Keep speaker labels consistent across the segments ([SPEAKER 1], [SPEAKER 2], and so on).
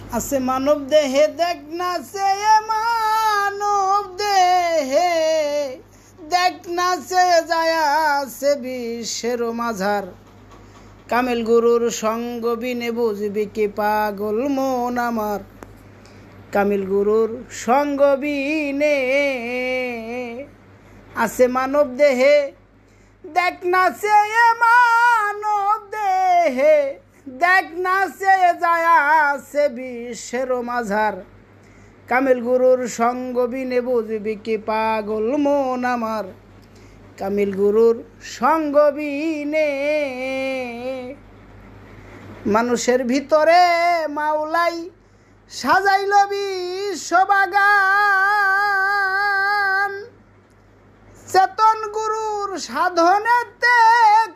[SPEAKER 1] আছে মানব দেহে দেখ না সে মানব দেহে দেখ না সে যায় আছে বিশ্বের মাঝার কামেল গুরুর সঙ্গ বিনে বুঝবি কি পাগল মন আমার কামিল গুরুর সঙ্গ বিনে আছে মানব দেহে দেখ না সে মানব দেহে দেখ না সে যায় আছে বিশ্বের মাঝার কামিল গুরুর সঙ্গ বিনে বুঝবি কি পাগল মন আমার কামিল গুরুর সঙ্গ বিনে মানুষের ভিতরে মাওলাই সাজাইল বিশ্ববাগান চেতন গুরুর সাধনেতে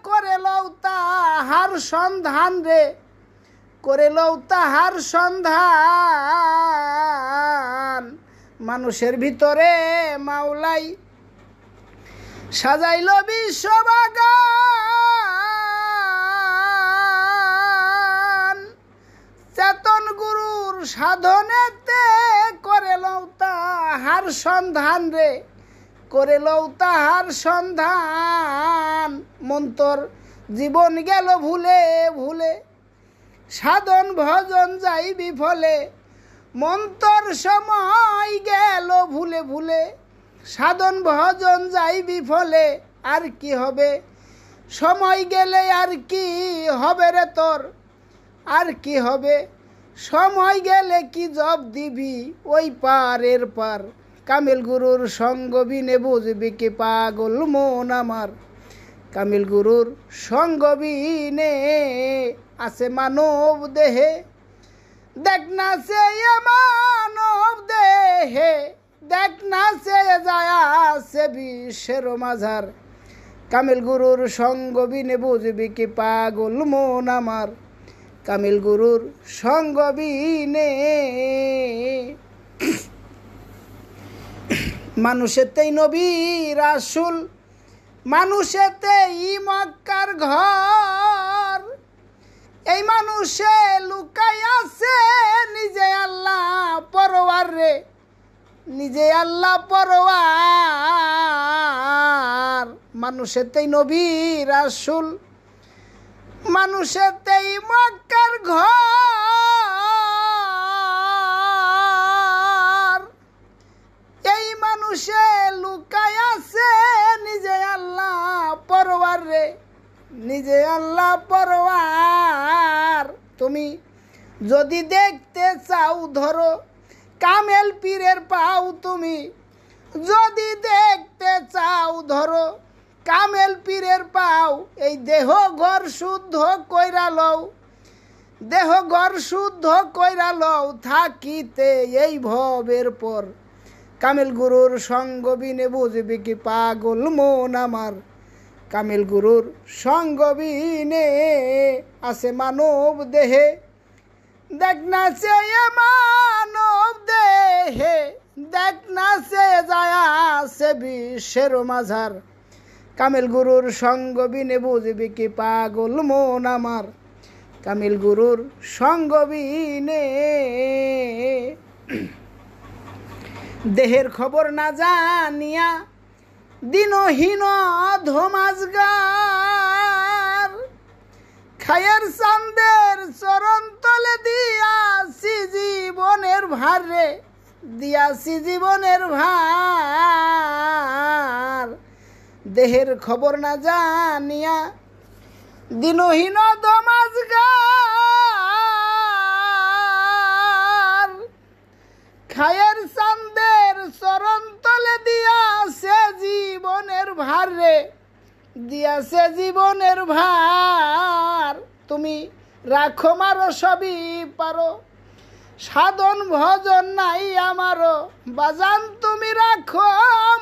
[SPEAKER 1] করে লও তাহার সন্ধান রে করে লও তাহার সন্ধান মানুষের ভিতরে মাওলাই সাজাইল বিশ্ববাগান চেতন গুরুর সাধনেতে করে লও তাহার সন্ধান রে করে লও তাহার সন্ধান মন্তর জীবন গেল ভুলে ভুলে সাধন ভজন যাই বিফলে মন্তর সময় গেল ভুলে ভুলে সাধন ভজন যাই বিফলে আর কি হবে সময় গেলে আর কি হবে রে তোর আর কি হবে সময় গেলে কি জব দিবি ওই পারের পার কামিল গুরুর সঙ্গ বিনে বুঝবি কি পাগল মন আমার কামিল গুরুর সঙ্গ বিনে আছে মানব দেহে দেখ না সে মানব দেহে দেখ না সে যায় আছে বিশ্বের মাঝার কামিল গুরুর সঙ্গ বিনে বুঝবি কি পাগল মন আমার কামিল গুরুর সঙ্গ বিনে মানুষেতেই নবী রাসূল মানুষেতেই মক্কার ঘর এই মানুষে লুকাই আছে নিজে আল্লাহ পরওয়ার রে নিজে আল্লাহ পরওয়ার মানুষেতেই নবী রাসূল মানুষেতেই মক্কার ঘর এই মানুষে লুকাই আছে নিজে আল্লাহ পরওয়ার রে নিজে আল্লাহ পরওয়ার তুমি যদি দেখতে চাও ধরো কামেল পীরের পাও তুমি যদি দেখতে চাও ধরো কামেল পীরের পাও এই দেহ ঘর শুদ্ধ কইরা লও দেহ ঘর শুদ্ধ কইরা লও থাকিতে এই ভবের পর কামেল গুরুর সঙ্গ বিনে বুঝবি কি পাগল মন আমার কামেল গুরুর সঙ্গ বিনে আছে মানব দেহে দেখ না সে মানব দেহে দেখ না সে যায় আছে বিশ্বের মাঝার কামেল গুরুর সঙ্গ বিনে বুঝবি কি পাগল মন আমার কামেল গুরুর সঙ্গ বিনে দেহের খবর না জানিয়া দিনহীন ধোমাজগার খায়ের চান্দের চরণ তলে দিয়াছি জীবনের ভার রে দিয়াছি জীবনের ভার দেহের খবর না জানিয়া দিনহীন ধোমাজগার খায়ের চান্দের চরণ তলে দিয়াছে জীবনের ভার রে দিয়াছে জীবনের ভার তুমি রাখো মারো সবই পারো সাধন ভজন নাই আমারও বাজান তুমি রাখো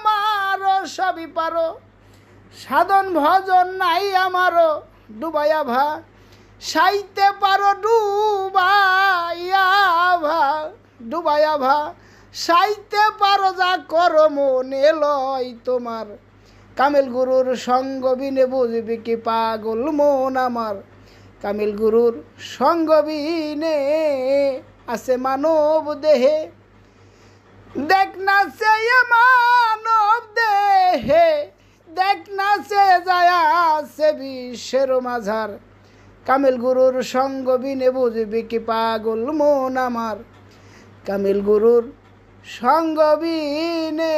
[SPEAKER 1] মারো সবই পারো সাধন ভজন নাই আমারও ডুবাইয়া ভা সাইতে পারো ডুবাইয়া ভা সাইতে পারো যা করো মনে লয় তোমার কামেল গুরুর সঙ্গ বিনে বুঝবি কি পাগল মন আমার কামিল গুরুর সঙ্গ বিনে আছে মানব দেহে, দেখ না সে মানব দেহে, দেখ না সে যায় আছে বিশ্বের মাঝার, কামেল গুরুর সঙ্গ বিনে বুঝবি কি পাগল মন আমার, কামেল গুরুর সঙ্গ বিনে